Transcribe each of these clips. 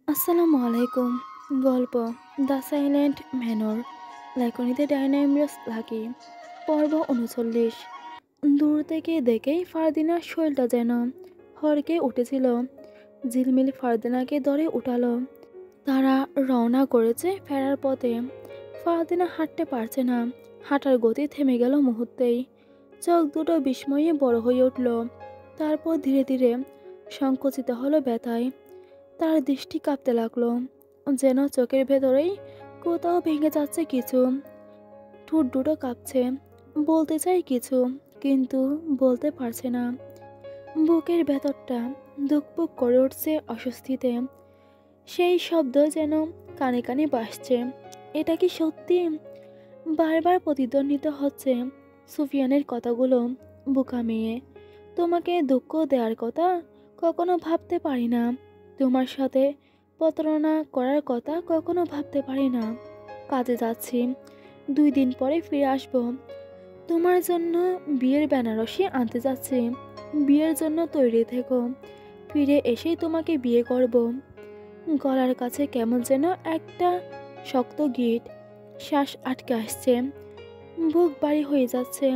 আসসালামু আলাইকুম। গল্প দ্য সাইলেন্ট ম্যানর, লেখনীতে ডাইনামিয়াস লাকি। পর্ব ৩৯। দূর থেকে দেখেই ফারদিনার শরীরটা যেন হড়কে উঠেছিল। ঝিলমিল ফারদিনাকে ধরে উঠালো। তারা রওনা করেছে ফেরার পথে। ফারদিনা হাঁটতে পারছে না। হাঁটার গতি থেমে গেল মুহূর্তেই। চোখ দুটো বিস্ময়ে বড় হয়ে উঠল। তারপর ধীরে ধীরে সংকুচিত হলো ব্যথায়। তার দৃষ্টি কাঁপতে লাগলো, যেন চোখের ভেতরেই কোথাও ভেঙে যাচ্ছে কিছু। ঠোঁট দুটো কাঁপছে, বলতে চাই কিছু, কিন্তু বলতে পারছে না। বুকের ভেতরটা ধুকপুক করে উঠছে অস্বস্তিতে। সেই শব্দ যেন কানে কানে ভাসছে। এটা কি সত্যি? বারবার প্রতিধ্বনিত হচ্ছে সুফিয়ানের কথাগুলো। বোকা মেয়ে, তোমাকে দুঃখ দেওয়ার কথা কখনো ভাবতে পারি না। তোমার সাথে প্রতারণা করার কথা কখনো ভাবতে পারি না। কাজে যাচ্ছি, 2 দিন পরে ফিরে আসব। তোমার জন্য বিয়ের বেনারসি আনতে যাচ্ছি। বিয়ের জন্য তৈরি থেকো। ফিরে এসেই তোমাকে বিয়ে করব। গলার কাছে কেমন যেন একটা শক্ত গিঁট। শ্বাস আটকে আসছে, বুক ভারী হয়ে যাচ্ছে।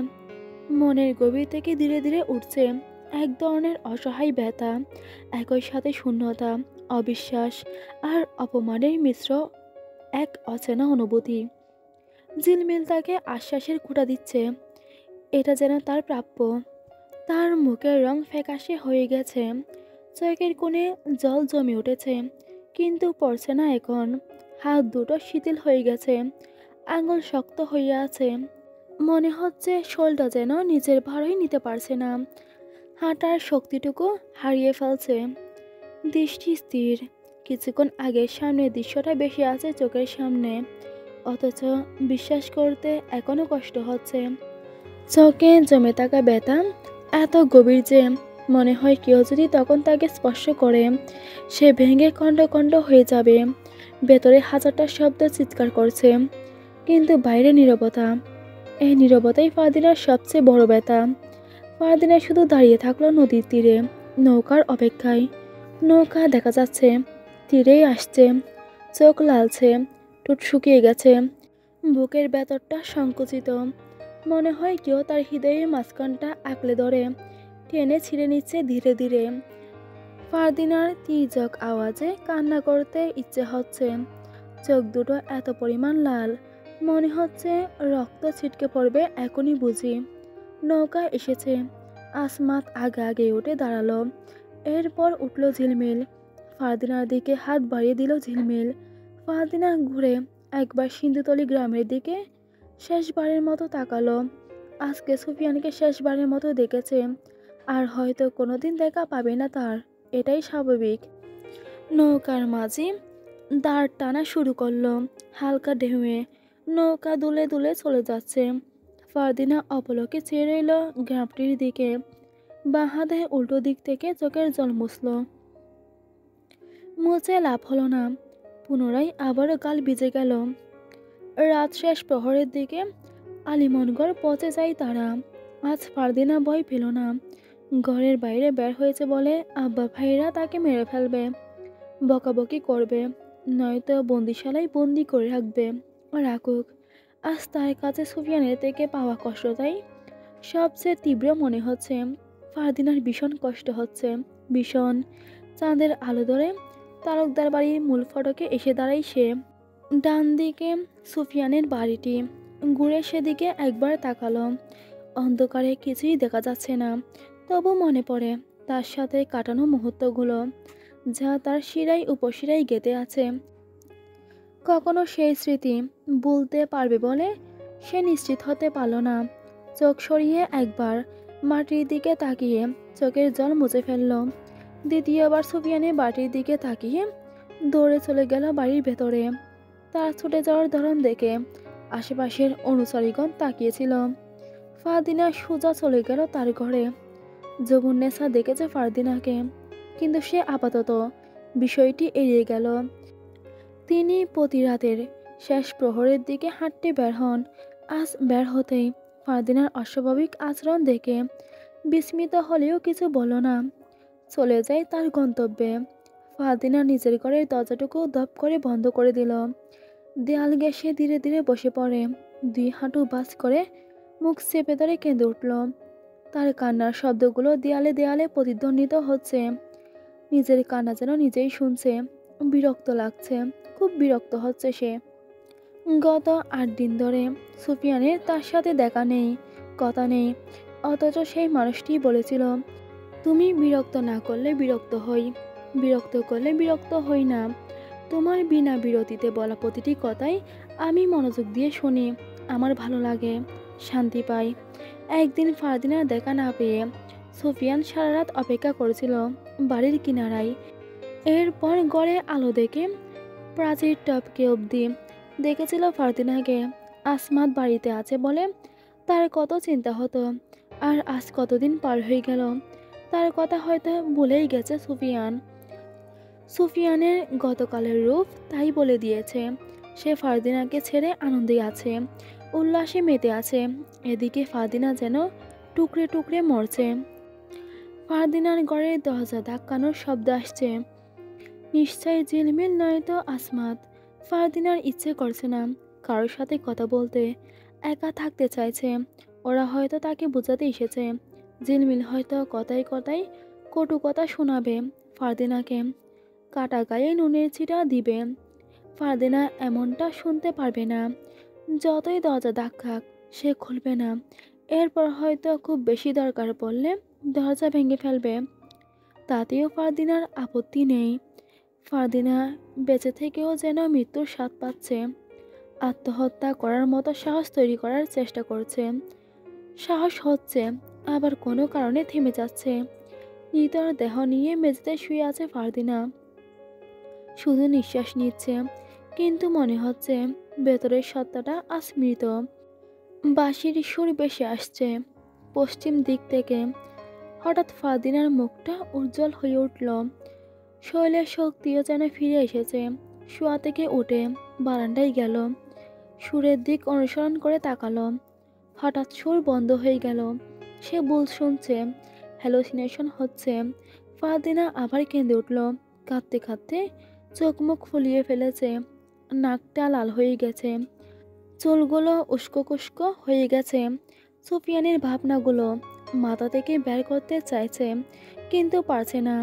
মনের গভীর থেকে ধীরে ধীরে উঠছে এক ধরনের অসহায় ব্যথা, একই সাথে শূন্যতা, অবিশ্বাস আর অপমানের মিশ্র এক অচেনা অনুভূতি। ঝিলমিল তাকে আশ্বাসের খুঁটা দিচ্ছে, এটা যেন তার প্রাপ্য। তার মুখের রং ফ্যাকাশে হয়ে গেছে, চোখের কোণে জল জমে উঠেছে, কিন্তু পড়ছে না এখন। হাত দুটো শিথিল হয়ে গেছে, আঙুল শক্ত হয়ে আছে। মনে হচ্ছে শোলটা যেন নিজের ভারই নিতে পারছে না। হাঁটার শক্তিটুকু হারিয়ে ফেলছে। দৃষ্টি স্থির। কিছুক্ষণ আগে সামনের দৃশ্যটা বেশি আছে চোখের সামনে, অথচ বিশ্বাস করতে এখনো কষ্ট হচ্ছে। চোখে জমে থাকা ব্যথা এত গভীর যে মনে হয় কেউ যদি তখন তাকে স্পর্শ করে সে ভেঙে খণ্ড খণ্ড হয়ে যাবে। ভেতরে হাজারটা শব্দ চিৎকার করছে, কিন্তু বাইরে নীরবতা। এই নীরবতাই ফারদিনার সবচেয়ে বড় ব্যথা। ফারদিনা শুধু দাঁড়িয়ে থাকলো নদীর তীরে, নৌকার অপেক্ষায়। নৌকা দেখা যাচ্ছে, তীরেই আসছে। চোখ লালছে, ঠোঁট শুকিয়ে গেছে, বুকের ভেতরটা সংকুচিত। মনে হয় কেউ তার হৃদয়ের মাঝখানটা আঁকড়ে ধরে টেনে ছিঁড়ে নিচ্ছে ধীরে ধীরে। ফারদিনার তীর্যক আওয়াজে কান্না করতে ইচ্ছে হচ্ছে। চোখ দুটো এত পরিমাণ লাল, মনে হচ্ছে রক্ত ছিটকে পড়বে এখনই বুঝি। নৌকা এসেছে। আসমাত আগে আগে উঠে দাঁড়ালো। এরপর উঠল ঝিলমিল। ফারদিনার দিকে হাত বাড়িয়ে দিল ঝিলমিল। ফারদিনা ঘুরে একবার সিন্ধুতলি গ্রামের দিকে শেষবারের মতো তাকালো। আজকে সুফিয়ানকে শেষবারের মতো দেখেছে, আর হয়তো কোনোদিন দেখা পাবে না তার। এটাই স্বাভাবিক। নৌকার মাঝি দাঁড় টানা শুরু করলো, হালকা ঢেউয়ে। নৌকা দুলে দুলে চলে যাচ্ছে। ফারদিনা অপলকে চেয়ে রইল গ্রামটির দিকে। বাঁ হাতে উল্টো দিক থেকে চোখের জল মুছল। মুছে লাভ হলো না। পুনরায় আবারও গাল ভিজে গেল। রাত শেষ প্রহরের দিকে আলিমনগর পৌঁছে যায় তারা। আজ ফারদিনা ভয় পেল না। ঘরের বাইরে বের হয়েছে বলে আব্বা ভাইরা তাকে মেরে ফেলবে, বকাবকি করবে, নয়তো বন্দিশালায় বন্দি করে রাখবে। রাখুক, আজ তার কাছে সুফিয়ানের থেকে পাওয়া কষ্টটাই সবচেয়ে তীব্র মনে হচ্ছে। ফারদিনার ভীষণ কষ্ট হচ্ছে, ভীষণ। চাঁদের আলো ধরে তালুকদার বাড়ির মূল ফটকে এসে দাঁড়ায় সে। ডান দিকে সুফিয়ানের বাড়িটি। ঘুরে সেদিকে একবার তাকালো। অন্ধকারে কিছুই দেখা যাচ্ছে না, তবু মনে পড়ে তার সাথে কাটানো মুহূর্তগুলো, যা তার শিরায় উপশিরায় গেঁথে আছে। কখনো সেই স্মৃতি ভুলতে পারবে বলে সে নিশ্চিত হতে পারল না। চোখ সরিয়ে একবার মাটির দিকে তাকিয়ে চোখের জল মুছে ফেলল। দ্বিতীয়বার সুফিয়ানের বাড়ির দিকে তাকিয়ে দৌড়ে চলে গেল বাড়ির ভেতরে। তার ছুটে যাওয়ার ধরন দেখে আশেপাশের অনুসারীগণ তাকিয়েছিল। ফারদিনা সোজা চলে গেল তার ঘরে। যমুন্নেসা দেখেছে ফারদিনাকে, কিন্তু সে আপাতত বিষয়টি এড়িয়ে গেল। তিনি প্রতি রাতের শেষ প্রহরের দিকে হাঁটতে বের হন। আজ বের হতেই ফারদিনার অস্বাভাবিক আচরণ দেখে বিস্মিত হলেও কিছু বলল না। চলে যায় তার গন্তব্যে। ফারদিনা নিজের ঘরের দরজাটুকু ধপ করে বন্ধ করে দিল। দেয়াল ঘেঁষে ধীরে ধীরে বসে পড়ে। 2 হাঁটু বাস করে মুখ চেপে ধরে কেঁদে উঠল। তার কান্নার শব্দগুলো দেয়ালে দেয়ালে প্রতিধ্বনিত হচ্ছে। নিজের কান্না যেন নিজেই শুনছে। বিরক্ত লাগছে, খুব বিরক্ত হচ্ছে সে। গত 8 দিন ধরে সুফিয়ানের তার সাথে দেখা নেই, কথা নেই। অথচ সেই মানুষটি বলেছিল, তুমি বিরক্ত না করলে বিরক্ত হই, বিরক্ত করলে বিরক্ত হই না। তোমার বিনা বিরতিতে বলা প্রতিটি কথাই আমি মনোযোগ দিয়ে শুনি। আমার ভালো লাগে, শান্তি পাই। একদিন ফারদিনার দেখা না পেয়ে সুফিয়ান সারা রাত অপেক্ষা করেছিল বাড়ির কিনারায়। এরপর গড়ে আলো দেখে প্রাচীর টপকে অবধি দেখেছিল ফারদিনাকে। আসমাত বাড়িতে আছে বলে তার কত চিন্তা হতো। আর আজ কতদিন পার হয়ে গেল, তার কথা হয়তো ভুলেই গেছে সুফিয়ান। সুফিয়ানের গতকালের রূপ তাই বলে দিয়েছে। সে ফারদিনাকে ছেড়ে আনন্দে আছে, উল্লাসে মেতে আছে। এদিকে ফারদিনা যেন টুকরে টুকরে মরছে। ফারদিনার ঘরের দরজা ধাক্কানোর শব্দ আসছে। নিশ্চয়ই ঝিলমিল নয়তো আসমাত। ফারদিনার ইচ্ছে করছে না কারোর সাথে কথা বলতে, একা থাকতে চাইছে। ওরা হয়তো তাকে বোঝাতে এসেছে। ঝিলমিল হয়তো কথায় কথায় কটু কথা শোনাবে ফারদিনাকে, কাটা গায়ে নুনের ছিটা দিবে। ফারদিনা এমনটা শুনতে পারবে না। যতই দরজা ধাক্কাক সে খুলবে না। এরপর হয়তো খুব বেশি দরকার পড়লে দরজা ভেঙে ফেলবে। তাতেও ফারদিনার আপত্তি নেই। ফারদিনা বেঁচে থেকেও যেন মৃত্যুর স্বাদ পাচ্ছে। আত্মহত্যা করার মতো সাহস তৈরি করার চেষ্টা করছে। সাহস হচ্ছে, আবার কোনো কারণে থেমে যাচ্ছে। নিতর দেহ নিয়ে মেঝেতে শুয়ে আছে ফারদিনা। শুধু নিঃশ্বাস নিচ্ছে, কিন্তু মনে হচ্ছে ভেতরের সত্তাটা আজ মৃত। বাঁশির সুর ভেসে আসছে পশ্চিম দিক থেকে। হঠাৎ ফারদিনার মুখটা উজ্জ্বল হয়ে উঠল। শৈলের শক্তিও যেন ফিরে এসেছে। শোয়া থেকে উঠে বারান্দায় গেল। সুরের দিক অনুসরণ করে তাকালো। হঠাৎ সুর বন্ধ হয়ে গেল। সে ভুল শুনছে, হ্যালোসিনেশন হচ্ছে। ফারদিনা আবার কেঁদে উঠল। কাঁদতে কাঁদতে চোখ মুখ ফুলিয়ে ফেলেছে। নাকটা লাল হয়ে গেছে, চুলগুলো উস্কো খুস্কো হয়ে গেছে। সুফিয়ানের ভাবনাগুলো মাথা থেকে বের করতে চাইছে, কিন্তু পারছে না।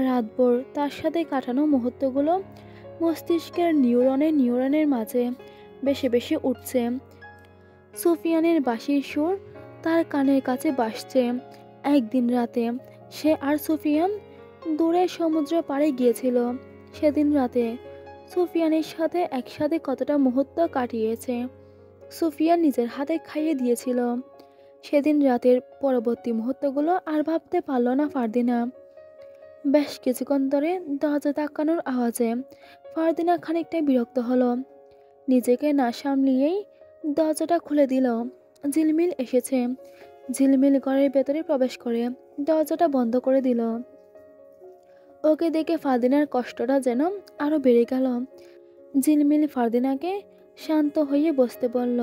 রাতভর তার সাথে কাটানো মুহূর্তগুলো মস্তিষ্কের নিউরনের মাঝে বেশি বেশি উঠছে। সুফিয়ানের বাঁশির সুর তার কানের কাছে বাসছে। একদিন রাতে সে আর সুফিয়ান দূরে সমুদ্র পাড়ে গিয়েছিল। সেদিন রাতে সুফিয়ানের সাথে একসাথে কতটা মুহূর্ত কাটিয়েছে সুফিয়ান নিজের হাতে খাইয়ে দিয়েছিল। সেদিন রাতের পরবর্তী মুহূর্তগুলো আর ভাবতে পারল না ফারদিনা। বেশ কিছুক্ষণ ধরে দরজা ধাক্কানোর আওয়াজে ফারদিনা খানিকটা বিরক্ত হলো। নিজেকে না সামলিয়েই দরজাটা খুলে দিল। ঝিলমিল এসেছে। ঝিলমিল ঘরের ভেতরে প্রবেশ করে দরজাটা বন্ধ করে দিল। ওকে দেখে ফারদিনার কষ্টটা যেন আরো বেড়ে গেল। ঝিলমিল ফারদিনাকে শান্ত হয়ে বসতে বলল।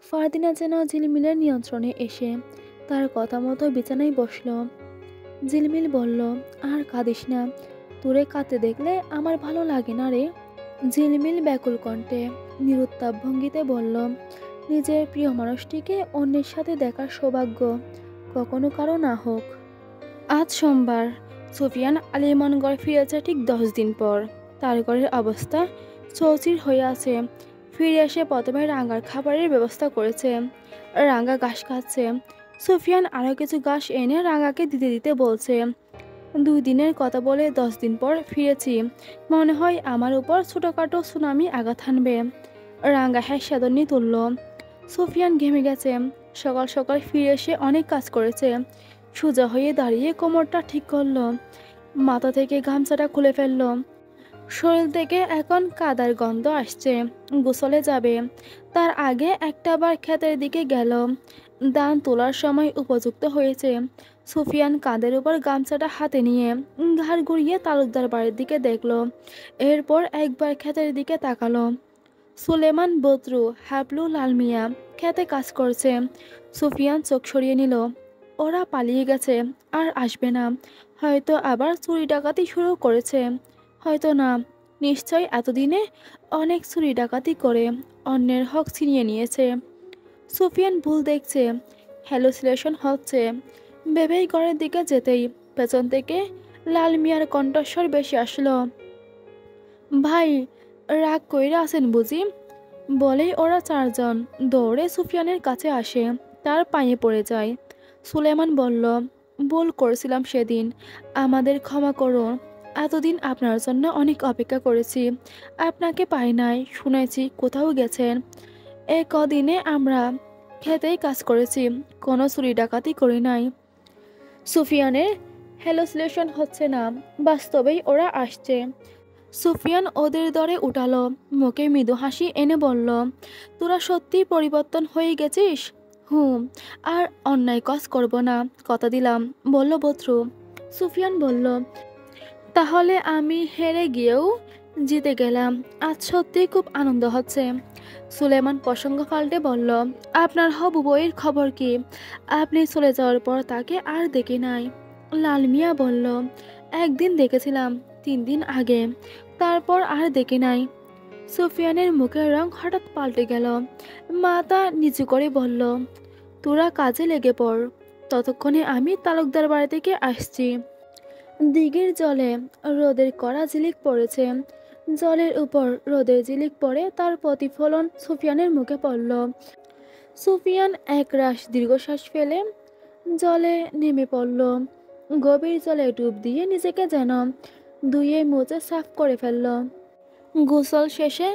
ফারদিনা যেন ঝিলমিলের নিয়ন্ত্রণে এসে তার কথা মতো বিছানায় বসল। ঝিলমিল বলল, আর কাঁদিস না, তোরে কাঁদতে দেখলে আমার ভালো লাগে না রে। ঝিলমিল ব্যাকুল কণ্ঠে নিরুত্তাপ ভঙ্গিতে বলল, নিজের প্রিয় মানুষটিকে অন্যের সাথে দেখার সৌভাগ্য কখনো কারো না হোক। আজ সোমবার। সুফিয়ান আলিমনগড় ফিরেছে ঠিক 10 দিন পর। তার ঘরের অবস্থা চৌচির হয়ে আছে। ফিরে এসে প্রথমে রাঙ্গার খাবারের ব্যবস্থা করেছে। রাঙ্গা ঘাস খাচ্ছে। সুফিয়ান আরও কিছু ঘাস এনে রাঙ্গাকে দিতে দিতে বলছে, 2 দিনের কথা বলে 10 দিন পর ফিরেছি। মনে হয় আমার উপর ছোটোখাটো সুনামি আঘাত হানবে। রাঙ্গা হ্যাঁসাদনি তুলল। সুফিয়ান ঘেমে গেছে। সকাল সকাল ফিরে এসে অনেক কাজ করেছে। সোজা হয়ে দাঁড়িয়ে কোমরটা ঠিক করলো। মাথা থেকে গামছাটা খুলে ফেলল। শরীর থেকে এখন কাদার গন্ধ আসছে। গোসলে যাবে, তার আগে একটাবার ক্ষেতের দিকে গেল। ধান তোলার সময় উপযুক্ত হয়েছে। সুফিয়ান কাঁধের উপর গামছাটা হাতে নিয়ে ঘাড় ঘুরিয়ে তালুকদার বাড়ির দিকে দেখলো। এরপর একবার ক্ষেতের দিকে তাকালো। সুলেমান, বদরু, হাবলু, লালমিয়া ক্ষেতে কাজ করছে। সুফিয়ান চোখ সরিয়ে নিল। ওরা পালিয়ে গেছে, আর আসবে না। হয়তো আবার চুরি ডাকাতি শুরু করেছে। হয়তো না, নিশ্চয় এতদিনে অনেক চুরি ডাকাতি করে অন্যের হক ছিনিয়ে নিয়েছে। সুফিয়ান ভুল দেখছে, হ্যালুসিনেশন হচ্ছে ভেবেই ঘরের দিকে যেতেই পেছন থেকে লাল মিয়ার কণ্ঠস্বর বেশি আসলো। ভাই, রাগ কইরা আছেন বুঝি? বলেই ওরা চারজন দৌড়ে সুফিয়ানের কাছে আসে, তার পায়ে পড়ে যায়। সুলেমান বলল, ভুল করেছিলাম সেদিন, আমাদের ক্ষমা করুন। এতদিন আপনার জন্য অনেক অপেক্ষা করেছি, আপনাকে পাই নাই, শুনেছি কোথাও গেছেন। এ কদিনে আমরা খেতেই কাজ করেছি, কোনো চুরি ডাকাতি করি নাই। সুফিয়ানের হ্যালুসিনেশন হচ্ছে না, বাস্তবেই ওরা আসছে। সুফিয়ান ওদের দরে উঠালো, মুখে মৃদু হাসি এনে বলল, তোরা সত্যি পরিবর্তন হয়ে গেছিস। হুম, আর অন্যায় কাজ করব না, কথা দিলাম, বলল বত্রু। সুফিয়ান বলল, তাহলে আমি হেরে গিয়েও জিতে গেলাম, আজ সত্যি খুব আনন্দ হচ্ছে। সুলেমান প্রসঙ্গ পাল্টে বলল, আপনার হবু বউয়ের খবর কি? আপনি চলে যাওয়ার পর তাকে আর দেখি নাই। লাল মিয়া বলল, একদিন দেখেছিলাম, 3 দিন আগে, তারপর আর দেখি নাই। সুফিয়ানের মুখের রং হঠাৎ পাল্টে গেল, মাথা নিচু করে বলল, তোরা কাজে লেগে পড়, ততক্ষণে আমি তালুকদার বাড়ি থেকে আসছি। দিঘির জলে রোদের কড়া ঝিলিক পড়েছে, জলের উপর রোদের ঝিলিক পড়ে তার প্রতিফলন সুফিয়ানের মুখে পড়ল। সুফিয়ান একরাশ দীর্ঘশ্বাস ফেলে জলে নেমে পড়ল। গভীর জলে ডুব দিয়ে নিজেকে যেন ধুয়ে মুছে সাফ করে ফেলল। গোসল শেষে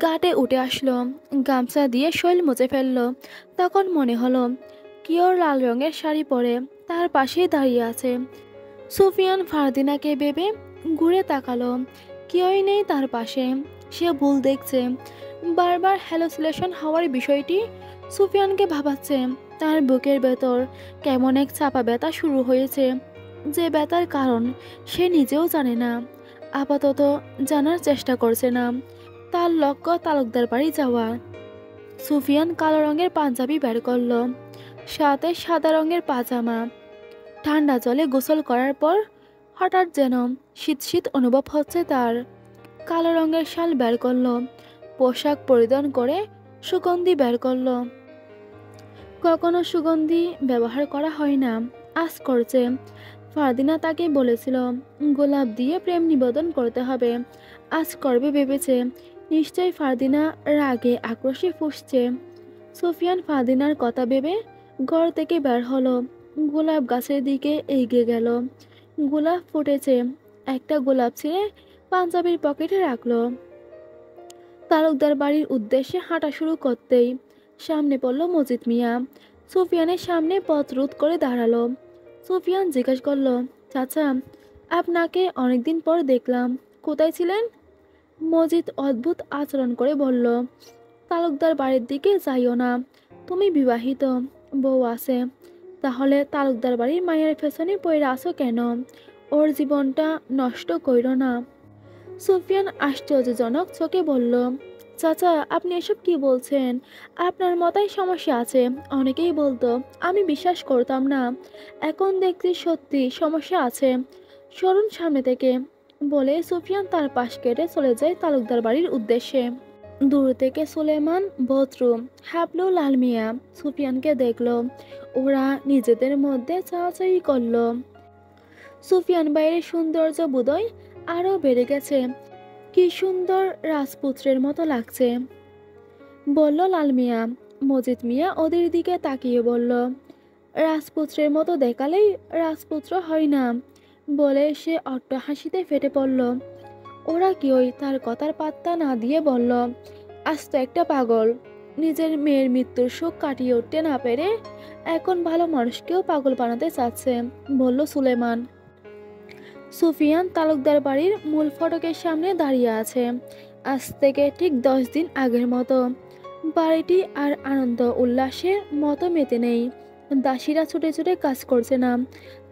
ঘাটে উঠে আসলো, গামছা দিয়ে শৈল মুছে ফেলল। তখন মনে হলো কিওর লাল রঙের শাড়ি পরে তার পাশেই দাঁড়িয়ে আছে। সুফিয়ান ফারদিনাকে ভেবে ঘুরে তাকালো, কেউই নেই তার পাশে। সে ভুল দেখছে, বারবার হ্যালুসিনেশন হওয়ার বিষয়টি সুফিয়ানকে ভাবাচ্ছে। তার বুকের ভেতর কেমন এক চাপা ব্যথা শুরু হয়েছে, যে ব্যথার কারণ সে নিজেও জানে না, আপাতত জানার চেষ্টা করছে না। তার লক্ষ্য তালুকদার বাড়ি যাওয়া। সুফিয়ান কালো রঙের পাঞ্জাবি বের করলো, সাথে সাদা রঙের পাজামা। ঠান্ডা জলে গোসল করার পর হঠাৎ যেন শীত শীত অনুভব হচ্ছে তার। কালো রঙের শাল বের করলো, পোশাক পরিধান করে সুগন্ধি বের করলো। কখনো সুগন্ধি ব্যবহার করা হয় না, আজ করছে। ফারদিনা তাকে বলেছিল গোলাপ দিয়ে প্রেম নিবেদন করতে হবে, আজ করবে ভেবেছে। নিশ্চয় ফারদিনা রাগে আক্রোশে ফুঁসছে। সুফিয়ান ফারদিনার কথা ভেবে ঘর থেকে বের হলো, গোলাপ গাছের দিকে এগিয়ে গেল। গোলাপ ফুটেছে, একটা গোলাপ ছিঁড়ে পাঞ্জাবির পকেটে রাখলো। তালুকদার বাড়ির উদ্দেশ্যে হাঁটা শুরু করতেই সামনে পড়ল মজিদ মিয়া। সুফিয়ানের সামনে পথ রোধ করে দাঁড়ালো। সুফিয়ান জিজ্ঞেস করলো, চাচা, আপনাকে অনেকদিন পর দেখলাম, কোথায় ছিলেন? মজিদ অদ্ভুত আচরণ করে বলল, তালুকদার বাড়ির দিকে যাইও না, তুমি বিবাহিত, বউ আছে, তাহলে তালুকদার বাড়ির মায়ের পেছনে পড়ে আসো কেন? ওর জীবনটা নষ্ট কইরো না। সুফিয়ান আশ্চর্যজনক চোখে বলল, চাচা, আপনি এসব কি বলছেন? আপনার মতাই সমস্যা আছে, অনেকেই বলতো, আমি বিশ্বাস করতাম না, এখন দেখছি সত্যি সমস্যা আছে। সরুন সামনে থেকে, বলে সুফিয়ান তার পাশ কেটে চলে যায় তালুকদার বাড়ির উদ্দেশ্যে। দূর থেকে সুলেমান, বদরু, হাবলু, লাল মিয়া সুফিয়ানকে দেখলো। ওরা নিজেদের মধ্যে চাচাই করলো। সুফিয়ান বাইরের সৌন্দর্য বোধহয় আরও বেড়ে গেছে, কি সুন্দর রাজপুত্রের মতো লাগছে, বলল লাল মিয়া। মজিদ মিয়া ওদের দিকে তাকিয়ে বলল, রাজপুত্রের মতো দেখালেই রাজপুত্র হয় না, বলে সে অট্ট হাসিতে ফেটে পড়ল। ওরা কেউই তার কথার পাত্তা না দিয়ে বলল, আজ তো একটা পাগল, নিজের মেয়ের মৃত্যুর শোক কাটিয়ে উঠতে না পেরে এখন ভালো মানুষকেও পাগল বানাতে চাচ্ছে, বলল সুলেমান। সুফিয়ান তালুকদার বাড়ির মূল ফটকের সামনে দাঁড়িয়ে আছে, আজ থেকে ঠিক 10 দিন আগের মতো। বাড়িটি আর আনন্দ উল্লাসের মতো মেতে নেই। দাসীরা ছুটে ছুটে কাজ করছে না,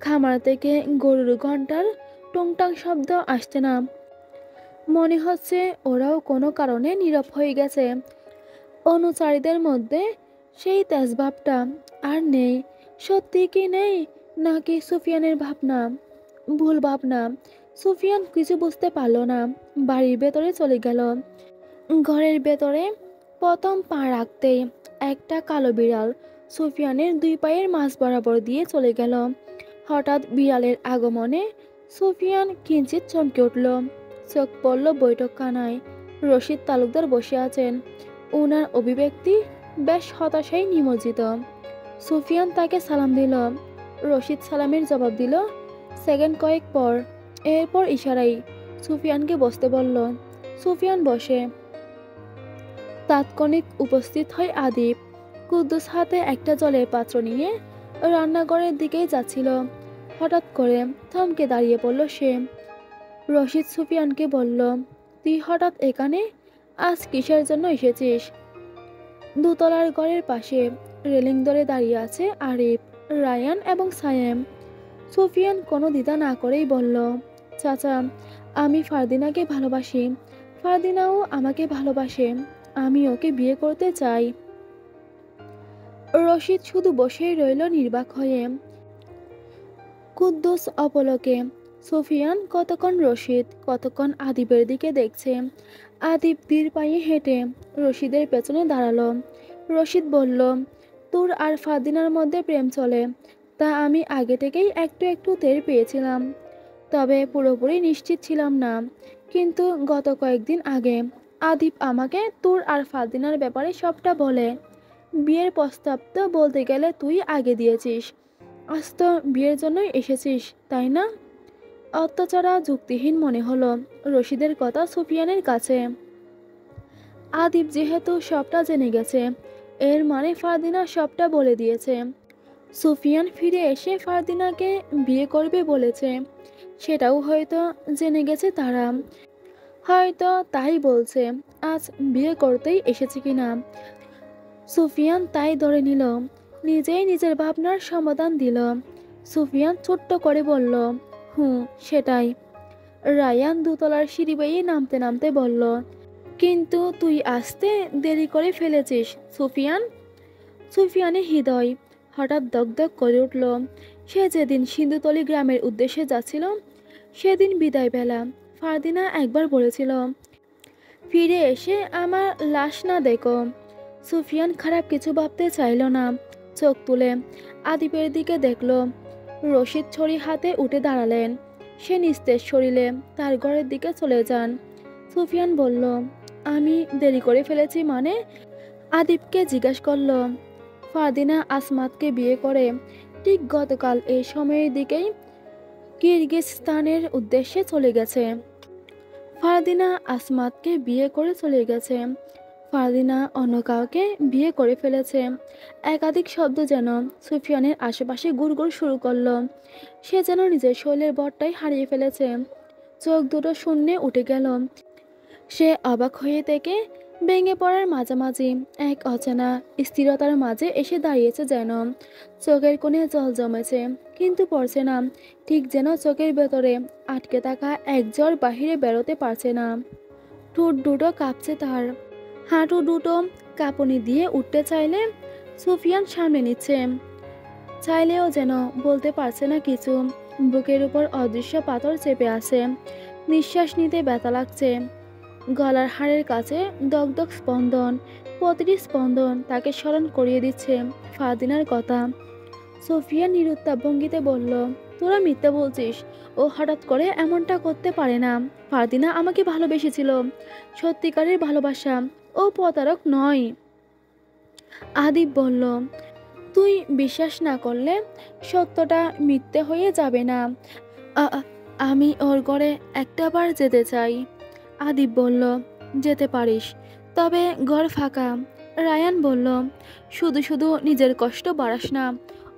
খামার থেকে গরুর ঘন্টার টুংটাং শব্দ আসছে না। মনে হচ্ছে ওরাও কোনো কারণে নীরব হয়ে গেছে। অনুচারীদের মধ্যে সেই তেজভাবটা আর নেই। সত্যি কি নেই, নাকি সুফিয়ানের ভাবনা, ভুল ভাবনা? সুফিয়ান কিছু বুঝতে পারল না। বাড়ির ভেতরে চলে গেল। ঘরের ভেতরে প্রথম পা রাখতেই একটা কালো বিড়াল সুফিয়ানের দুই পায়ের মাঝ বরাবর দিয়ে চলে গেল। হঠাৎ বিড়ালের আগমনে সুফিয়ান কিঞ্চিত চমকে উঠল। চোখ পড়ল বৈঠকখানায়। রশিদ তালুকদার বসে আছেন। ওনার অভিব্যক্তি বেশ হতাশায় নিমজ্জিত। সুফিয়ান তাকে সালাম দিল। রশিদ সালামের জবাব দিল সেকেন্ড কয়েক পর। এরপর ইশারায় সুফিয়ানকে বসতে বলল। সুফিয়ান বসে। তাৎক্ষণিক উপস্থিত হয় আদিব। কুদ্দুস হাতে একটা জলের পাত্র নিয়ে রান্নাঘরের দিকেই যাচ্ছিল। হঠাৎ করে থমকে দাঁড়িয়ে পড়ল সে। রশিদ সুফিয়ানকে বলল, তুই হঠাৎ এখানে? আজ কিসের জন্য এসেছিস? দোতলার ঘরের পাশে রেলিং ধরে দাঁড়িয়ে আছে আরিফ, রায়ান এবং সায়েম। সুফিয়ান কোনো দ্বিধা না করেই বলল, চাচা, আমি ফারদিনাকে ভালোবাসি। ফারদিনাও আমাকে ভালোবাসে। আমি ওকে বিয়ে করতে চাই। রশিদ শুধু বসেই রইল নির্বাক হয়ে। কুদ্দুস অপলকে। সুফিয়ান কতক্ষণ রশিদ, কতক্ষণ আদিবের দিকে দেখছে। আদিব ধীর পায়ে হেঁটে রশিদের পেছনে দাঁড়ালো। রশিদ বলল, তোর আর ফারদিনার মধ্যে প্রেম চলে, তা আমি আগে থেকেই একটু একটু টের পেয়েছিলাম, তবে পুরোপুরি নিশ্চিত ছিলাম না। কিন্তু গত কয়েকদিন আগে আদিব আমাকে তোর আর ফারদিনার ব্যাপারে সবটা বলে। বিয়ের প্রস্তাব তো বলতে গেলে তুই আগে দিয়েছিস। আজ তো বিয়ের জন্যই এসেছিস, তাই না? অত্যাচারা যুক্তিহীন মনে হলো রশিদের কথা সুফিয়ানের কাছে। আদিব যেহেতু সবটা জেনে গেছে, এর মানে ফারদিনা সবটা বলে দিয়েছে। সুফিয়ান ফিরে এসে ফারদিনাকে বিয়ে করবে বলেছে, সেটাও হয়তো জেনে গেছে তারা। হয়তো তাই বলছে আজ বিয়ে করতেই এসেছে কিনা। সুফিয়ান তাই ধরে নিল, নিজেই নিজের ভাবনার সমাধান দিল। সুফিয়ান ছোট্ট করে বলল, সেটাই। রায়ান দোতলার সিঁড়ি বেয়ে নামতে নামতে বলল, কিন্তু তুই আসতে দেরি করে ফেলেছিস সুফিয়ান। সুফিয়ানের হৃদয় হঠাৎ দগদগ করে উঠল। সে যেদিন সিন্ধুতলি গ্রামের উদ্দেশ্যে যাচ্ছিল, সেদিন বিদায় বেলা ফারদিনা একবার বলেছিল, ফিরে এসে আমার লাশ না দেখো। সুফিয়ান খারাপ কিছু ভাবতে চাইল না। চোখ তুলে আদিবের দিকে দেখল। রশিদ ছড়ি হাতে উঠে দাঁড়ালেন। সে নিস্তেজ শরীরে তার ঘরের দিকে চলে যান। সুফিয়ান বলল, আমি দেরি করে ফেলেছি মানে? আদিবকে জিজ্ঞেস করল। ফারদিনা আসমাতকে বিয়ে করে ঠিক গতকাল এই সময়ের দিকেই কিরগিজস্তানের উদ্দেশ্যে চলে গেছে। ফারদিনা আসমাতকে বিয়ে করে চলে গেছে। ফারদিনা অন্য কাউকে বিয়ে করে ফেলেছে। একাধিক শব্দ যেন সুফিয়ানের আশেপাশে গুড়গুড় শুরু করলো। সে যেন নিজের শৈলের বরটাই হারিয়ে ফেলেছে। চোখ দুটো শূন্যে উঠে গেল। সে অবাক হয়ে থেকে ভেঙে পড়ার মাঝামাঝি এক অচেনা স্থিরতার মাঝে এসে দাঁড়িয়েছে যেন। চোখের কোণে জল জমেছে, কিন্তু পড়ছে না। ঠিক যেন চোখের ভেতরে আটকে থাকা এক জ্বর বাহিরে বেরোতে পারছে না। ঠোঁট দুটো কাঁপছে তার। হাঁটু দুটো কাঁপুনি দিয়ে উঠতে চাইলে সুফিয়ান সামনে নিচ্ছে। চাইলেও যেন বলতে পারছে না কিছু। বুকের উপর অদৃশ্য পাথর চেপে আছে। নিঃশ্বাস নিতে ব্যথা লাগছে। গলার হাড়ের কাছে দগদগ স্পন্দন। প্রতিটি স্পন্দন তাকে স্মরণ করিয়ে দিচ্ছে ফারদিনার কথা। সোফিয়া নিরুত্তাপ ভঙ্গিতে বলল, তোরা মিথ্যা বলছিস। ও হঠাৎ করে এমনটা করতে পারে না। ফারদিনা আমাকে ভালোবেসেছিল, সত্যিকারের ভালোবাসা। ও প্রতারক নয়। আদিব বলল, তুই বিশ্বাস না করলে সত্যটা মিথ্যে হয়ে যাবে না। আমি ওর ঘরে একটাবার যেতে চাই। আদিব বলল, যেতে পারিস, তবে ঘর ফাঁকা। রায়ান বলল, শুধু শুধু নিজের কষ্ট বাড়াস না,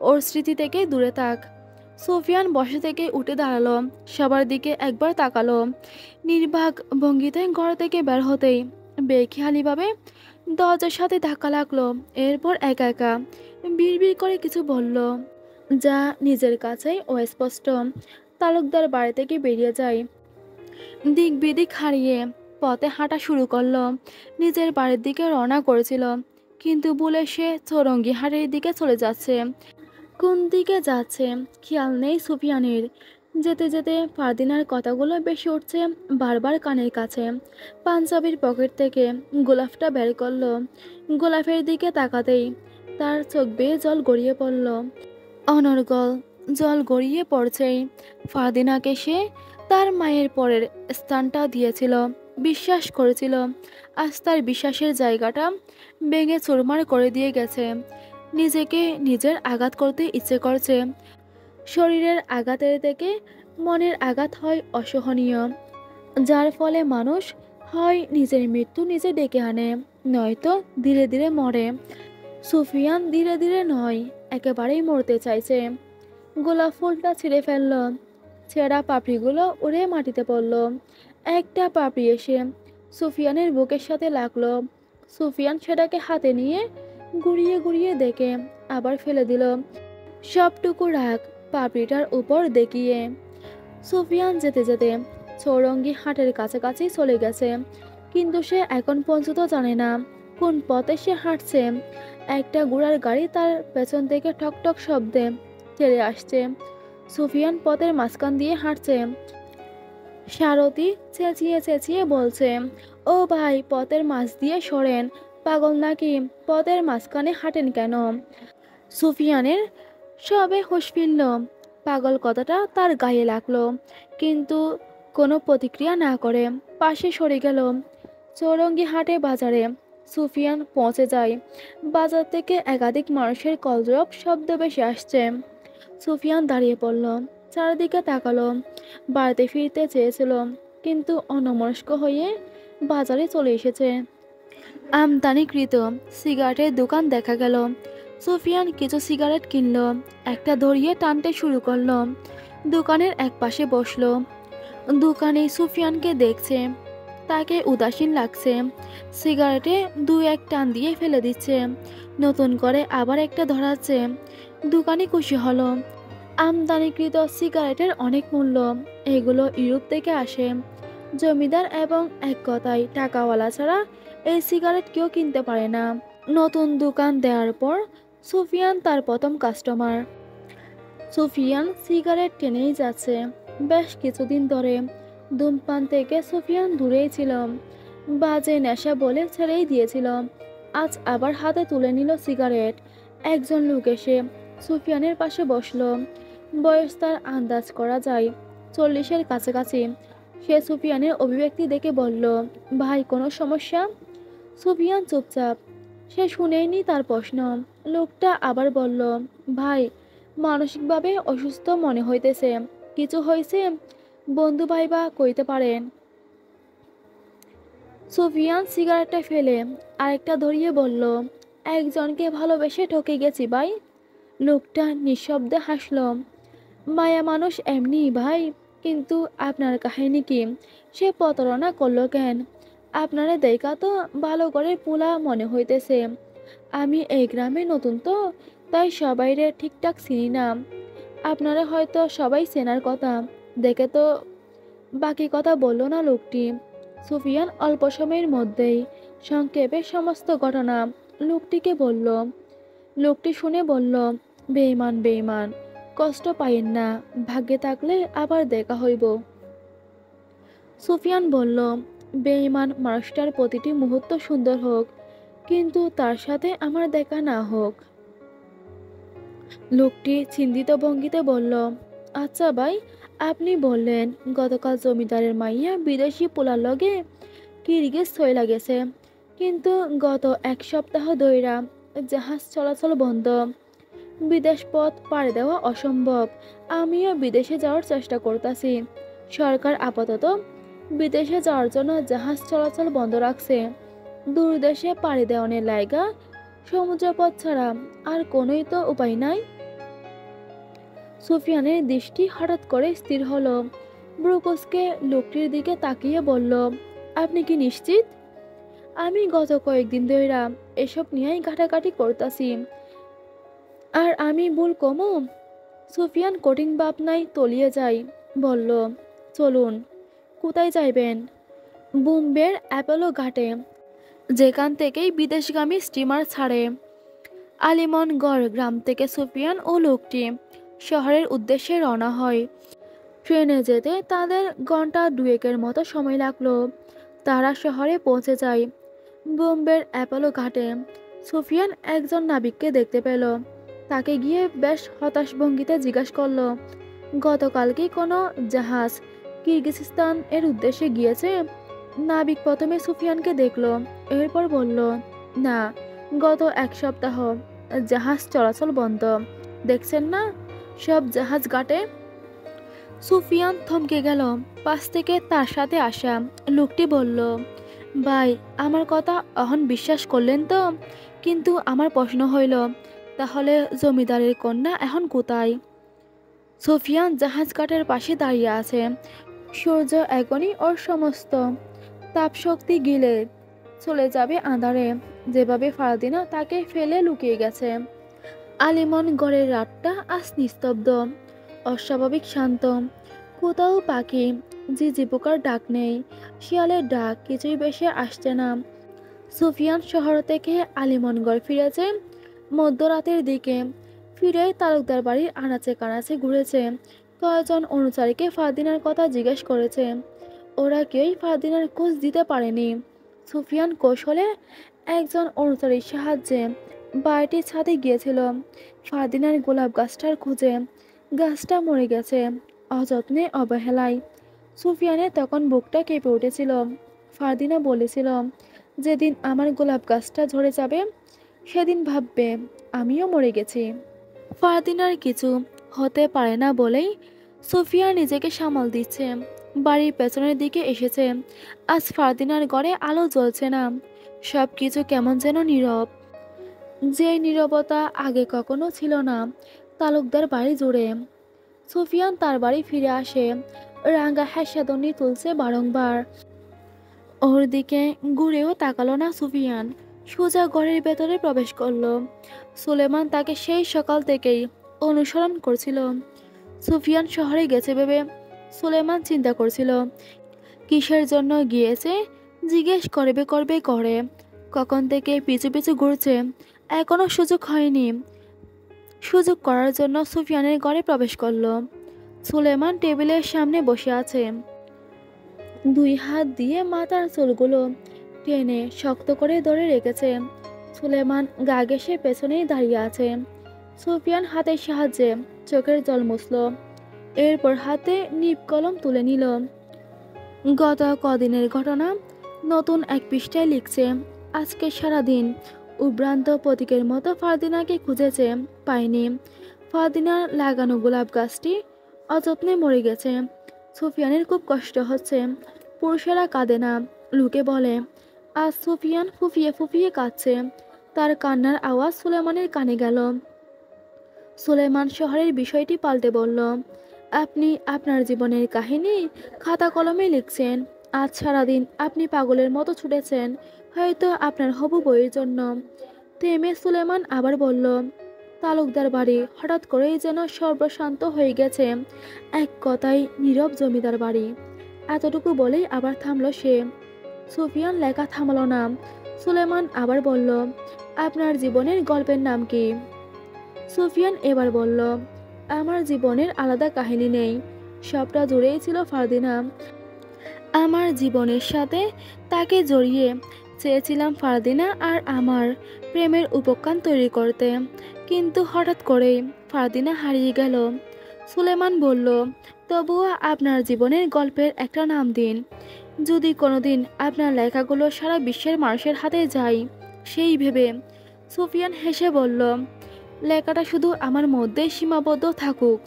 ওর স্মৃতি থেকে দূরে থাক। সুফিয়ান বসে থেকে উঠে দাঁড়ালো। সবার দিকে একবার তাকালো। নির্বাক ভঙ্গিতে ঘর থেকে বের হতেই বেখেয়ালিভাবে দরজার সাথে ধাক্কা লাগলো। এরপর একা একা বিড়বিড় করে কিছু বলল, যা নিজের কাছেই অস্পষ্ট। তালুকদার বাড়ি থেকে বেরিয়ে যায়। দিক বিদিক হারিয়ে পথে হাঁটা শুরু করলো। নিজের বাড়ির দিকে রওনা করেছিল, কিন্তু ভুলে সে চৌরঙ্গি হাটের দিকে চলে যাচ্ছে। কোন দিকে যাচ্ছে খেয়াল নেই সুফিয়ানের। যেতে যেতে ফারদিনার কথাগুলো বেশি উঠছে বারবার কানের কাছে। পাঞ্জাবির পকেট থেকে গোলাপটা বের করলো। গোলাপের দিকে তাকাতেই তার চোখ বেয়ে জল গড়িয়ে পড়ল। অনর্গল জল গড়িয়ে পড়ছেই। ফারদিনাকে সে তার মায়ের পরের স্থানটা দিয়েছিল, বিশ্বাস করেছিল। আজ তার বিশ্বাসের জায়গাটা ভেঙে চুরমার করে দিয়ে গেছে। নিজেকে নিজের আঘাত করতে ইচ্ছে করছে। শরীরের আঘাতের থেকে মনের আঘাত হয় অসহনীয়, যার ফলে মানুষ হয় নিজের মৃত্যু নিজে ডেকে আনে, নয়তো ধীরে ধীরে মরে। সুফিয়ান ধীরে ধীরে নয়, একেবারেই মরতে চাইছে। গোলাপ ফুলটা ছিঁড়ে ফেলল। ছেঁড়া পাপড়িগুলো উড়ে মাটিতে পড়ল। একটা পাপড়ি এসে সুফিয়ানের বুকের সাথে লাগলো। সুফিয়ান সেটাকে হাতে নিয়ে গুড়িয়ে গুড়িয়ে দেখে আবার ফেলে দিল, সবটুকু রাগ পাপড়িটার উপর দেখিয়ে। সুফিয়ান যেতে যেতে চৌরঙ্গি হাটের কাছাকাছি চলে গেছে, কিন্তু সে এখন পর্যন্ত জানে না কোন পথে সে হাঁটছে। একটা ঘোড়ার গাড়ি তার পেছন থেকে ঠকঠক শব্দে চলে আসছে। সুফিয়ান পথের মাঝখান দিয়ে হাঁটছে। সারথি চেঁচিয়ে চেঁচিয়ে বলছে, ও ভাই, পথের মাঝ দিয়ে সরেন, পাগল নাকি? পথের মাঝখানে হাঁটেন কেন? সুফিয়ানের সবে হুঁশ ফিরল। পাগল কথাটা তার গায়ে লাগলো, কিন্তু কোনো প্রতিক্রিয়া না করে পাশে সরে গেল। চৌরঙ্গি হাটে বাজারে সুফিয়ান পৌঁছে যায়। বাজার থেকে একাধিক মানুষের কলরব শব্দ ভেসে আসছে। সুফিয়ান দাঁড়িয়ে পড়ল, চারিদিকে তাকালো। বাড়িতে ফিরতে চেয়েছিল, কিন্তু অন্যমনস্ক হয়ে বাজারে চলে এসেছে। আমদানিকৃত সিগারেটের দোকান দেখা গেল। সুফিয়ান কিছু সিগারেট কিনল, একটা ধরিয়ে টানতে শুরু করলো। দোকানের এক পাশে বসলো। দোকানে সুফিয়ানকে দেখছে, তাকে উদাসীন লাগছে। সিগারেটে দু এক টান দিয়ে ফেলে দিচ্ছে, নতুন করে আবার একটা ধরাচ্ছে। দোকানি খুশি হলো। আমদানিকৃত সিগারেটের অনেক মূল্য, এগুলো ইউরোপ থেকে আসে। জমিদার এবং এক কথায় টাকাওয়ালা ছাড়া এই সিগারেট কেউ কিনতে পারে না। নতুন দোকান দেওয়ার পর সুফিয়ান তার প্রথম কাস্টমার। সুফিয়ান সিগারেট টেনেই যাচ্ছে বেশ কিছুদিন ধরে। ধূমপান থেকে সুফিয়ান দূরেই ছিল, বাজে নেশা বলে ছেড়েই দিয়েছিল। আজ আবার হাতে তুলে নিল সিগারেট। একজন লোক এসে সুফিয়ানের পাশে বসলো। বয়স তার আন্দাজ করা যায় 40-এর কাছাকাছি। সে সুফিয়ানের অভিব্যক্তি দেখে বলল, ভাই, কোনো সমস্যা? সুফিয়ান চুপচাপ, সে শুনেইনি তার প্রশ্ন। লোকটা আবার বলল, ভাই, মানসিকভাবে অসুস্থ মনে হইতেছে, কিছু হয়েছে? বন্ধু ভাইবা কইতে পারেন। সুফিয়ান সিগারেটটা ফেলে আরেকটা ধরিয়ে বলল, একজনকে ভালোবেসে ঠকে গেছি ভাই। লোকটা নিঃশব্দে হাসল। মায়া মানুষ এমনি ভাই, কিন্তু আপনার কাহিনী কি? সে প্রতারণা করলো কেন? আপনারে দেখা তো ভালো করে পোলা মনে হইতেছে। আমি এই গ্রামে নতুন তো, তাই সবাইরে ঠিকঠাক চিনি না। আপনারা হয়তো সবাই চেনার কথা, দেখে তো। বাকি কথা বলল না লোকটি। সুফিয়ান অল্প সময়ের মধ্যেই সংক্ষেপে সমস্ত ঘটনা লোকটিকে বলল। লোকটি শুনে বলল, বেঈমান বেঈমান, কষ্ট পাইয়েন না, ভাগ্যে থাকলে আবার দেখা হইব। সুফিয়ান বলল, বেঈমান মানুষটার প্রতিটি মুহূর্ত সুন্দর হোক, কিন্তু তার সাথে আমার দেখা না হোক। লোকটি চিন্তিত ভঙ্গিতে বলল, আচ্ছা ভাই, আপনি বললেন গতকাল জমিদারের মাইয়া বিদেশি পোলার লগে কিরগিজ হয়ে গেছে, কিন্তু গত এক সপ্তাহ ধইরা জাহাজ চলাচল বন্ধ, বিদেশ পথ পাড়ি দেওয়া অসম্ভব। আমিও বিদেশে যাওয়ার চেষ্টা করতেছি। সরকার আপাতত বিদেশে যাওয়ার জন্য জাহাজ চলাচল বন্ধ রাখছে। দূর দেশে পাড়ি দেওয়ানের লায়গা সমুদ্রপথ ছাড়া আর কোনোই তো উপায় নাই। সুফিয়ানের দৃষ্টি হঠাৎ করে স্থির হলো। ব্রুকসকে লোকটির দিকে তাকিয়ে বলল, আপনি কি নিশ্চিত? আমি গত কয়েকদিন ধইরা এসব নিয়েই ঘাটাঘাটি করতাছি। আর আমি ভুল কমো? সুফিয়ান কঠিন ভাবনায় তলিয়ে যায়, বলল, চলুন। কোথায় যাইবেন? বোম্বের অ্যাপোলো ঘাটে, যেখান থেকেই বিদেশগামী স্টিমার ছাড়ে। আলিমনগড় গ্রাম থেকে সুফিয়ান ও লোকটি শহরের উদ্দেশ্যে রওনা হয়। ট্রেনে যেতে তাদের ঘন্টা দুয়েকের মতো সময় লাগলো। তারা শহরে পৌঁছে যায় বোম্বের অ্যাপোলো ঘাটে। সুফিয়ান একজন নাবিককে দেখতে পেল। তাকে গিয়ে বেশ হতাশ ভঙ্গিতে জিজ্ঞাসা করলো, গতকাল কি কোনো জাহাজ কিরগিজস্তান এর উদ্দেশ্যে গিয়েছে? নাবিক প্রথমে সুফিয়ানকে দেখলো, এরপর বলল, না, গত এক সপ্তাহ জাহাজ চলাচল বন্ধ। দেখছেন না, সব জাহাজ ঘাটে। সুফিয়ান থমকে গেল। পাশ থেকে তার সাথে আসা লোকটি বলল, ভাই, আমার কথা অহন বিশ্বাস করলেন তো? কিন্তু আমার প্রশ্ন হইল, তাহলে জমিদারের কন্যা এখন কোথায়? সুফিয়ান জাহাজ ঘাটের পাশে দাঁড়িয়ে আছে। সূর্য এখনই ওর সমস্ত তাপশক্তি গিলে চলে যাবে আঁধারে, যেভাবে ফারদিনা তাকে ফেলে লুকিয়ে গেছে। আলিমনগড়ের রাতটা আজ নিস্তব্ধ, অস্বাভাবিক শান্ত। কোথাও পাখি ঝিঝি পোকার ডাক নেই, শিয়ালের ডাক কিছুই বেশি আসছে না। সুফিয়ান শহর থেকে আলিমনগড় ফিরেছে মধ্যরাতের দিকে। ফিরে তালুকদার বাড়ির আনাচে কানাচে ঘুরেছে। কয়েকজন অনুচারীকে ফারদিনার কথা জিজ্ঞেস করেছে। ওরা কেউই ফারদিনার খোঁজ দিতে পারেনি। সুফিয়ান কৌশলে একজন অনুচারীর সাহায্যে বাড়িটির ছাদে গিয়েছিল ফারদিনার গোলাপ গাছটার খোঁজে। গাছটা মরে গেছে অযত্নে, অবহেলায়। সুফিয়ানের তখন বুকটা কেঁপে উঠেছিল। ফারদিনা বলেছিল, যেদিন আমার গোলাপ গাছটা ঝরে যাবে সেদিন ভাববে আমিও মরে গেছি। ফারদিনার কিছু হতে পারে না বলেই সুফিয়া নিজেকে সামাল দিচ্ছে। বাড়ির পেছনের দিকে এসেছে। আজ ফারদিনার ঘরে আলো জ্বলছে না। সব কিছু কেমন যেন নীরব, যে নীরবতা আগে কখনো ছিল না তালুকদার বাড়ি জুড়ে। সুফিয়ান তার বাড়ি ফিরে আসে। রাঙ্গা হ্যাসাদনি তুলছে বারংবার। ওর দিকে ঘুরেও তাকালো না সুফিয়ান। সোজা ঘরের ভেতরে প্রবেশ করলো। সুলেমান তাকে সেই সকাল থেকেই অনুসরণ করছিল। সুফিয়ান শহরে গেছে ভেবে সুলেমান চিন্তা করছিল, কিসের জন্য গিয়েছে জিজ্ঞেস করবে করবে করে কখন থেকে পিছু পিছু ঘুরছে, এখনো সুযোগ হয়নি। সুযোগ করার জন্য সুফিয়ানের ঘরে প্রবেশ করলো। সুলেমান টেবিলের সামনে বসে আছে। দুই হাত দিয়ে মাথার চুলগুলো টেনে শক্ত করে ধরে রেখেছে। সুলেমান গা ঘেঁষে পেছনেই দাঁড়িয়ে আছে। সুফিয়ান হাতের সাহায্যে চোখের জল মুছল, এরপর হাতে নিব কলম তুলে নিল। গত কদিনের ঘটনা নতুন এক পৃষ্ঠায় লিখছে। আজকে সারাদিন উদ্ভ্রান্ত প্রতীকের মতো ফারদিনাকে খুঁজেছে, পায়নি। ফারদিনার লাগানো গোলাপ গাছটি অযত্নে মরে গেছে। সুফিয়ানের খুব কষ্ট হচ্ছে। পুরুষেরা কাঁদে না, লোকে বলে। আজ সুফিয়ান ফুফিয়ে ফুফিয়ে কাঁদছে। তার কান্নার আওয়াজ সুলেমানের কানে গেল। সুলেমান শহরের বিষয়টি পাল্টে বলল, আপনি আপনার জীবনের কাহিনী খাতা কলমে লিখছেন। আজ সারাদিন আপনি পাগলের মতো ছুটেছেন, হয়তো আপনার হবু বইয়ের জন্য। থেমে সুলেমান আবার বলল, তালুকদার বাড়ি হঠাৎ করেই যেন সর্বশান্ত হয়ে গেছে। এক কথায় নীরব জমিদার বাড়ি। এতটুকু বলেই আবার থামল সে। সুফিয়ান লেখা থামালো না। সুলেমান আবার বলল, আপনার জীবনের গল্পের নাম কি? সুফিয়ান এবার বলল, আমার জীবনের আলাদা কাহিনী নেই, সবটা জুড়েই ছিল ফারদিনা। আমার জীবনের সাথে তাকে জড়িয়ে চেয়েছিলাম ফারদিনা আর আমার প্রেমের উপখ্যান তৈরি করতে, কিন্তু হঠাৎ করেই ফারদিনা হারিয়ে গেল। সুলেমান বলল, তবুও আপনার জীবনের গল্পের একটা নাম দিন। যদি কোনোদিন আপনার লেখাগুলো সারা বিশ্বের মানুষের হাতে যায় সেই ভেবে। সুফিয়ান হেসে বলল, লেখাটা শুধু আমার মধ্যে সীমাবদ্ধ থাকুক।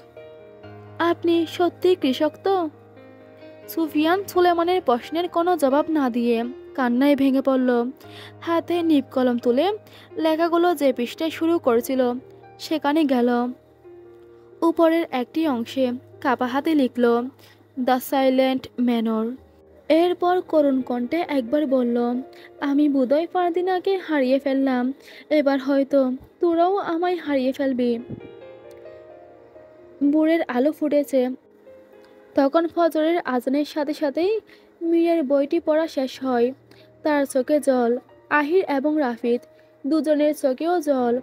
আপনি সত্যি কৃষক তো? সুফিয়ান সুলেমানের প্রশ্নের কোনো জবাব না দিয়ে কান্নায় ভেঙে পড়ল। হাতে নিব কলম তুলে লেখাগুলো যে পৃষ্ঠায় শুরু করেছিল সেখানে গেল। উপরের একটি অংশে কাপা হাতে লিখল, দ্য সাইলেন্ট ম্যানর। এরপর করুণ কণ্ঠে একবার বলল, আমি বোধহয় ফারদিনাকে হারিয়ে ফেললাম, এবার হয়তো তোরাও আমায় হারিয়ে ফেলবি। ভোরের আলো ফুটেছে। তখন ফজরের আজানের সাথে সাথেই মীরের বইটি পড়া শেষ হয়। তার চোখে জল। আহির এবং রাফিদ দুজনের চোখেও জল।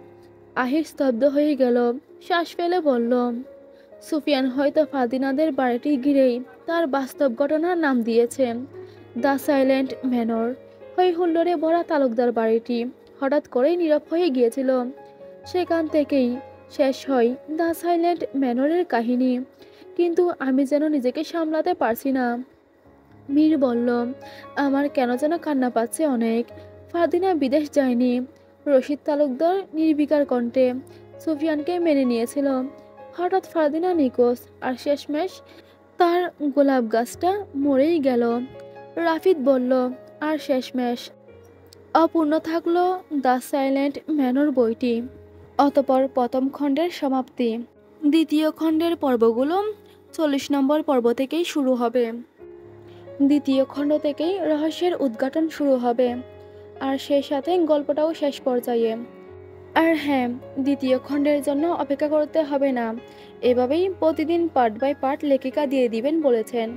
আহির স্তব্ধ হয়ে গেল, শ্বাস ফেলে বলল, সুফিয়ান হয়তো ফারদিনাদের বাড়িটি ঘিরেই তার বাস্তব ঘটনার নাম দিয়েছে দ্য সাইলেন্ট ম্যানর। হই হুল্লোড়ে ভরা তালুকদার বাড়িটি হঠাৎ করেই নীরব হয়ে গিয়েছিল। সেখান থেকেই শেষ হয় দ্য সাইলেন্ট ম্যানরের কাহিনী। কিন্তু আমি যেন নিজেকে সামলাতে পারছি না। মীর বলল, আমার কেন যেন কান্না পাচ্ছে অনেক। ফারদিনা বিদেশ যায়নি। রশিদ তালুকদার নির্বিকার কণ্ঠে সুফিয়ানকে মেনে নিয়েছিল। হঠাৎ ফারদিনা নিখোঁজ, আর শেষমেশ তার গোলাপ গাছটা মরেই গেল। রাফিদ বলল, আর শেষমেশ অপূর্ণ থাকলো দ্য সাইলেন্ট ম্যানর বইটি। অতপর প্রথম খণ্ডের সমাপ্তি। দ্বিতীয় খণ্ডের পর্বগুলো 40 নম্বর পর্ব থেকেই শুরু হবে। দ্বিতীয় খণ্ড থেকেই রহস্যের উদ্ঘাটন শুরু হবে, আর সেই সাথে গল্পটাও শেষ পর্যায়ে। আর হ্যাঁ, দ্বিতীয় খণ্ডের জন্য অপেক্ষা করতে হবে না, এভাবেই প্রতিদিন পার্ট বাই পার্ট লেখিকা দিয়ে দিবেন বলেছেন।